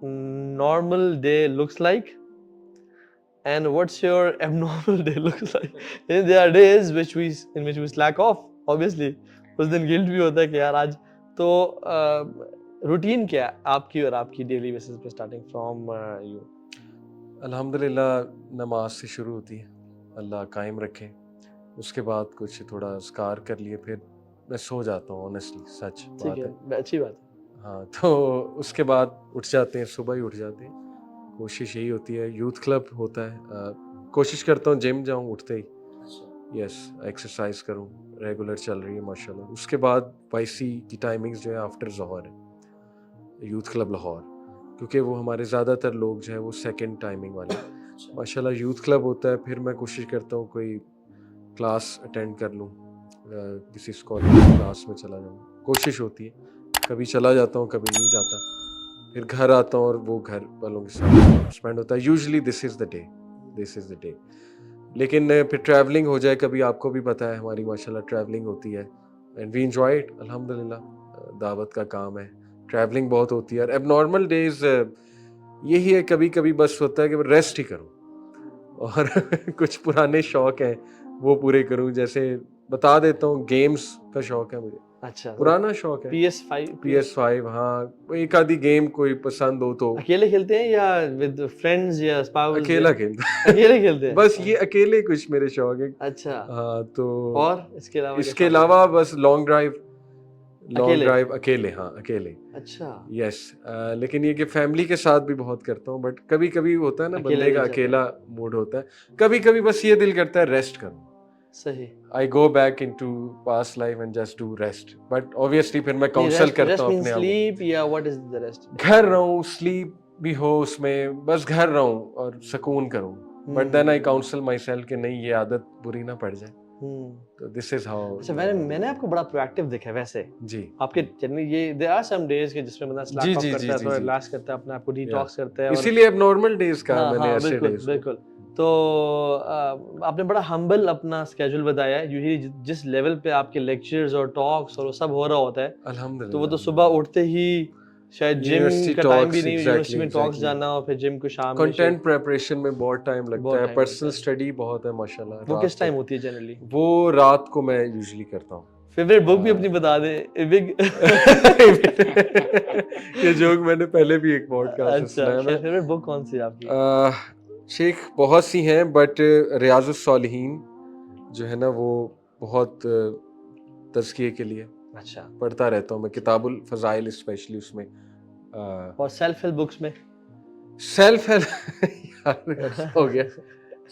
normal day looks like and what's your abnormal day looks like. There are days in which we slack off, obviously. उस दिन guilt भी होता है कि यार आज तो रूटीन क्या है आपकी और आपकी डेली बेसिस पे स्टार्टिंग फ्रॉम यू? अल्हम्दुलिल्लाह नमाज से शुरू होती है, अल्लाह कायम रखे, उसके बाद कुछ थोड़ा अस्कार कर लिए, फिर मैं सो जाता हूँ ऑनेस्टली, सच बात है। अच्छी बात है। हाँ, तो उसके बाद उठ जाते हैं, सुबह ही उठ जाते हैं। कोशिश यही होती है, यूथ क्लब होता है, कोशिश करता हूँ जिम जाऊँ उठते ही, यस एक्सरसाइज करूँ, रेगुलर चल रही है माशाल्लाह। उसके बाद वाईसी की टाइमिंग्स जो है आफ्टर ज़ोहर है, यूथ क्लब लाहौर, क्योंकि वो हमारे ज़्यादातर लोग जो है वो सेकंड टाइमिंग वाले माशाल्लाह। यूथ क्लब होता है, फिर मैं कोशिश करता हूँ कोई क्लास अटेंड कर लूँ, किसी स्कॉलर क्लास में चला जाऊँ, कोशिश होती है। कभी चला जाता हूँ, कभी नहीं जाता, फिर घर आता हूँ और वो घर वालों के साथ स्पेंड होता है। Usually this is the day. लेकिन फिर ट्रैवलिंग हो जाए कभी, आपको भी पता है हमारी माशाल्लाह ट्रैवलिंग होती है एंड वी एंजॉय इट अल्हम्दुलिल्लाह। दावत का काम है, ट्रैवलिंग बहुत होती है। और एबनॉर्मल डेज यही है, कभी कभी बस होता है कि रेस्ट ही करूँ और कुछ पुराने शौक हैं वो पूरे करूँ। जैसे बता देता हूँ, गेम्स का शौक है मुझे। अच्छा, पुराना शौक है, PS5। हाँ, एक आधी गेम कोई पसंद हो तो। अकेले खेलते हैं या विद फ्रेंड्स या स्पाउस? अकेला खेलता अकेले खेलते हैं बस ये अकेले कुछ मेरे शौक है। अच्छा। हाँ, तो और इसके अलावा बस लॉन्ग ड्राइव अकेले, हाँ अकेले। अच्छा, यस, लेकिन ये कि फैमिली के साथ भी बहुत करता हूँ, बट कभी कभी होता है ना बंदे का अकेला मूड होता है, कभी कभी बस ये दिल करता है रेस्ट करूँ। सही। I go back into past life and just do rest. But obviously फिर मैं काउंसल करता हूँ अपने आप को। स्लीप या व्हाट इज द रेस्ट? घर रहूँ, स्लीप भी हो उसमें, बस घर रहूँ और सुकून करूँ। But then I counsel myself कि नहीं, ये आदत बुरी ना पड़ जाए। तो this is how। अच्छा, मैंने आपको बड़ा प्रोएक्टिव देखा है वैसे जी। आपके जनरली ये देयर आर सम डेज के जिसमें बंदा स्लैक ऑफ करता है, थोड़ा रिलैक्स करता है, अपने आप को डिटॉक्स करता है। इसीलिए अब नॉर्मल डेज का मैंने ऐसे डेज। बिल्कुल। तो आपने बड़ा हम्बल अपना स्केड्यूल बताया है। यूजुअली जिस लेवल पे आपके लेक्चर्स और टॉक्स और वो सब हो रहा होता है, अल्हम्दुलिल्लाह, तो वो तो सुबह उठते ही शायद जिम का टाइम भी नहीं, यूनिवर्सिटी में टॉक्स जाना और फिर जिम को शाम में। कंटेंट प्रिपरेशन में बहुत टाइम लगता है, पर्सनल स्टडी बहुत है माशाल्लाह। वो किस टाइम होती है जनरली? वो रात को मैं यूजुअली करता हूँ। फेवरेट बुक भी अपनी बता दे। ये जोक मैंने पहले भी एक पॉडकास्ट में सुनाया। अच्छा, फेवरेट बुक कौन सी है आपकी? शेख बहुत सी हैं, बट रियाजुस सालिहीन जो है ना वो बहुत तज़किये के लिए अच्छा पढ़ता रहता हूँ मैं, किताबुल फ़ज़ाइल स्पेशली उसमें। और सेल्फ हेल्प बुक्स में? सेल्फ हेल्प यार हो गया,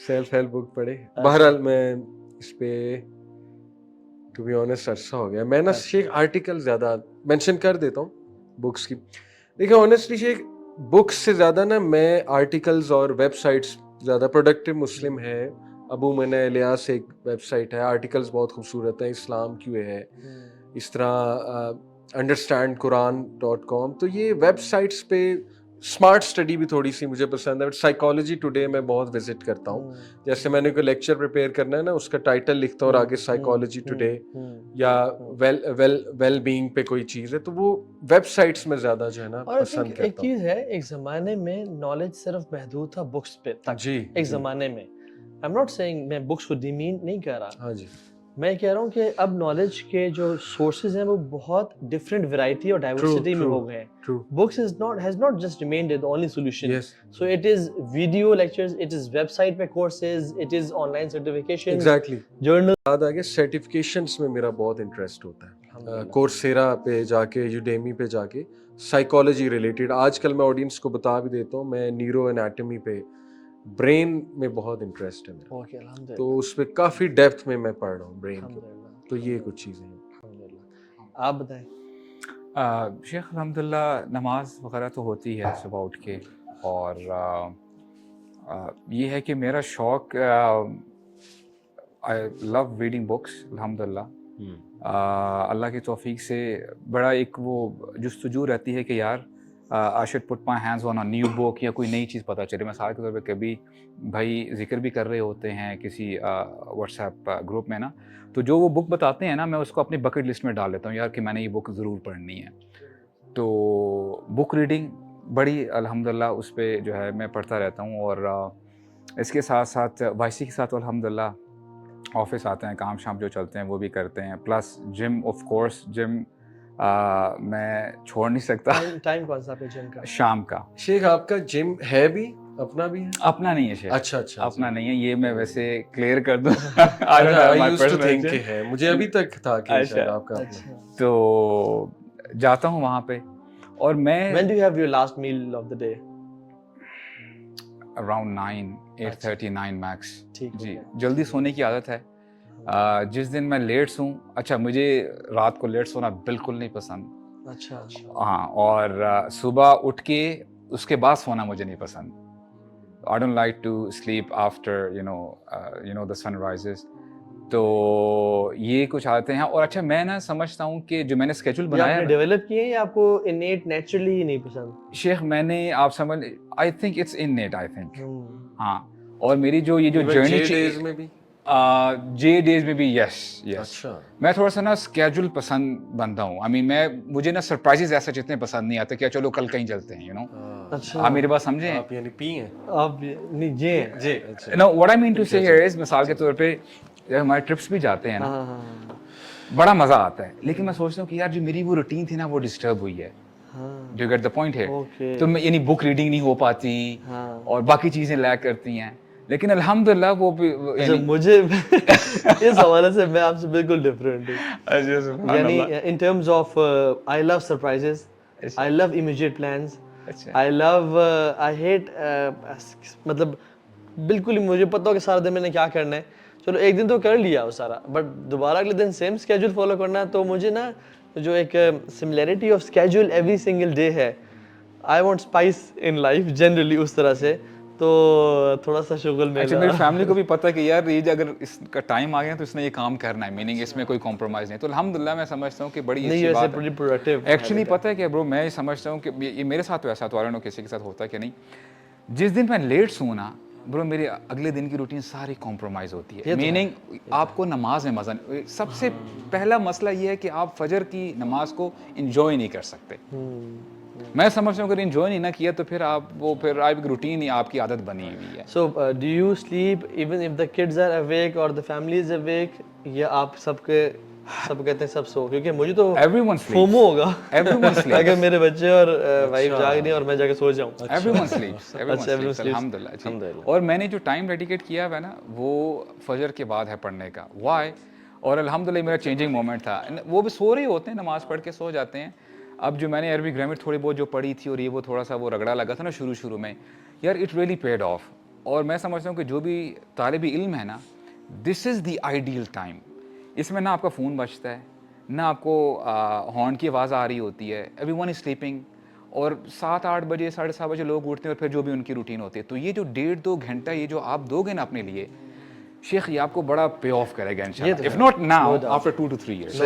सेल्फ हेल्प बुक पढ़े। बहरहाल मैं इस पे टू बी ऑनेस्ट अरसा हो गया। मैं ना शेख आर्टिकल ज़्यादा मेंशन कर देता हूँ बुक्स की। देखिए ऑनेस्टली शेख, बुक्स से ज़्यादा ना मैं आर्टिकल्स और वेबसाइट्स ज़्यादा। प्रोडक्टिव मुस्लिम है, अबू मना इलियास एक वेबसाइट है, आर्टिकल्स बहुत खूबसूरत हैं, इस्लाम क्यों है, इस तरह understandquran.com। तो ये वेबसाइट्स पे स्मार्ट स्टडी भी थोड़ी सी मुझे पसंद है। बट साइकोलॉजी टुडे मैं बहुत विजिट करता हूँ। जैसे मैंने कोई लेक्चर प्रिपेयर करना है ना, उसका टाइटल लिखता हूँ और आगे साइकोलॉजी टुडे या वेल बीइंग पे कोई चीज़ है, तो वो वेबसाइट्स में ज़्यादा जो है ना पसंद करता हूँ। एक चीज़ है, एक ज़माने में नॉलेज सिर्फ महदूद था बुक्स पे तक। जी, एक ज़माने में, आई एम नॉट सेइंग मैं बुक्स को डिमीन नहीं कर रहा। हाँ जी, मैं कह रहा हूँ कि अब नॉलेज के जो सोर्सेज हैं वो बहुत डिफरेंट वैरायटी और डाइवर्सिटी में हो गए हैं। Books has not just remained the only solution. So it is video lectures, it is website पे courses, it is online certification. Exactly, journal. याद आ गया, सर्टिफिकेशंस में मेरा बहुत इंटरेस्ट होता है। कोर्सेरा पे जाके, यूडेमी पे जाके साइकोलॉजी रिलेटेड। आजकल मैं ऑडियंस को बता भी देता हूँ, मैं न्यूरो एनाटॉमी पे, ब्रेन में बहुत इंटरेस्ट है मेरा। तो उस पे काफ़ी डेप्थ में मैं पढ़ रहा हूँ ब्रेन के। तो ये कुछ चीज़ें हैं। आप बताएं। शेख अल्हम्दुलिल्लाह नमाज वगैरह तो होती है सुबह उठ के, और ये है कि मेरा शौक़, आई लव रीडिंग बुक्स अल्हम्दुलिल्लाह। अल्लाह की तौफीक से बड़ा एक वो जुस्तजू रहती है कि यार I should put my hands on a new book, या कोई नई चीज़ पता चले। मैं सारे के तौर पर कभी भाई जिक्र भी कर रहे होते हैं किसी व्हाट्सएप ग्रुप में ना, तो जो वो बुक बताते हैं ना, मैं उसको अपनी बकेट लिस्ट में डाल लेता हूँ यार कि मैंने ये बुक ज़रूर पढ़नी है। तो बुक रीडिंग بڑی الحمدللہ اس پہ جو ہے میں پڑھتا رہتا ہوں, اور اس کے ساتھ ساتھ وائی سی کے ساتھ الحمدللہ آفس آتے ہیں, کام شام جو چلتے ہیں وہ بھی کرتے ہیں, پلس جم آف کورس, جم میں چھوڑ نہیں سکتا. ٹائم کون سا آپ جم کا؟ شام کا. شیخ آپ کا جم ہے بھی اپنا بھی ہے؟ اپنا نہیں ہے شیخ. اچھا اچھا, اپنا نہیں ہے, یہ میں ویسے کلیئر کر دوں. ہے, مجھے ابھی تک تھا کہ شاید آپ کا. تو جاتا ہوں وہاں پہ, اور میں When do you have your last meal of the day? around 8:30 max. ٹھیک جی, جلدی سونے کی عادت ہے. جس دن میں لیٹ سوں, اچھا مجھے رات کو لیٹ سونا بالکل نہیں پسند. اچھا ہاں, اور صبح اٹھ کے اس کے بعد سونا مجھے نہیں پسند. I don't like to sleep after the sun rises. تو یہ کچھ عادتیں ہیں. اور اچھا میں نا سمجھتا ہوں کہ جو میں نے اسکیجول بنایا ہے ڈیولپ کیے ہیں یا آپ کو انیٹ نیچرلی ہی نہیں پسند؟ شیخ میں نے, آپ سمجھ, I think it's innate, I think. ہاں, اور میری جو یہ جو جرنی میں بھی جے ڈیز میں بھی, یس یس. اچھا, میں تھوڑا سا نا اسکیجول پسند بنتا ہوں. آئی مین مجھے نا سرپرائزز ایسا جتنے پسند نہیں آتے کہ چلو کل کہیں چلتے ہیں, اچھا آپ میری بات سمجھیں. آپ یعنی پی ہیں آپ نہیں جی no what I mean to say here is, مثال کے طور پہ ہمارے ٹرپس بھی جاتے ہیں نا, بڑا مزہ آتا ہے, لیکن میں سوچتا ہوں کہ یار جو میری وہ روٹین تھی نا وہ ڈسٹرب ہوئی ہے. Do you get the point ہے؟ تو میں یعنی بک ریڈنگ نہیں ہو پاتی اور باقی چیزیں لیک کرتی ہیں, لیکن الحمدللہ وہ مجھے اس حوالے سے میں آپ سے بالکل ڈفرینٹ ہوں. یعنی in terms of I love surprises, I love immediate plans, I love I hate, مطلب بالکل ہی مجھے پتا ہو کہ سارا دن میں نے کیا کرنا ہے, چلو ایک دن تو کر لیا وہ سارا, بٹ دوبارہ اگلے دن سیم اسکیجول فالو کرنا, تو مجھے نا جو ایک similarity of schedule every single day ہے, I want spice in life generally اس طرح سے, تو تھوڑا سا شغل میں. اچھا, میری فیملی کو بھی پتہ ہے کہ یار یہ اگر اس کا ٹائم آ گیا تو اس نے یہ کام کرنا ہے, میننگ اس میں کوئی کمپرومائز نہیں. تو الحمدللہ میں سمجھتا ہوں کہ بڑی اچھی بات ہے. ایکچولی پتہ ہے کہ برو, میں سمجھتا ہوں کہ یہ میرے ساتھ تو ایسا تو آرہا کسی کے ساتھ ہوتا ہے کہ نہیں, جس دن میں لیٹ سوں نا برو, میرے اگلے دن کی روٹین ساری کمپرومائز ہوتی ہے. میننگ آپ کو نماز میں مزہ, سب سے پہلا مسئلہ یہ ہے کہ آپ فجر کی نماز کو انجوائے نہیں کر سکتے. میں سمجھتا ہوں اگر انجوائے نہیں نہ کیا تو پھر آپ وہ پھر آپ روٹین ہی آپ کی عادت بنی ہوئی ہے. So do you sleep even if the kids are awake اور دا فیملی از اویک, یا آپ سب کہتے ہیں سب سو؟ کیونکہ مجھے تو فومو ہوگا اگر میرے بچے اور وائف جاگ نہیں اور میں جا کے سو جاؤں. الحمدللہ. اور میں نے جو ٹائم ڈیڈیکیٹ کیا ہے نا وہ فجر کے بعد ہے پڑھنے کا. وائی؟ اور الحمدللہ میرا چینجنگ مومنٹ تھا. وہ بھی سو رہے ہوتے ہیں, نماز پڑھ کے سو جاتے ہیں. اب جو میں نے عربی گرامر تھوڑی بہت جو پڑھی تھی اور یہ وہ تھوڑا سا وہ رگڑا لگا تھا نا شروع میں, یار اٹ ریئلی پیڈ آف. اور میں سمجھتا ہوں کہ جو بھی طالب علم ہے نا, دس از دی آئیڈیل ٹائم. اس میں نہ آپ کا فون بجتا ہے, نہ آپ کو ہارن کی آواز آ رہی ہوتی ہے, ایوری ون از سلیپنگ, اور 7-8 بجے 7:30 بجے لوگ اٹھتے ہیں اور پھر جو بھی ان کی روٹین ہوتی ہے. تو یہ جو 1.5-2 گھنٹہ یہ جو آپ دو گے نا اپنے لیے, شیخ یہ آپ کو بڑا پے آف کرے گا انشاءاللہ, if not now after 2 to 3 years.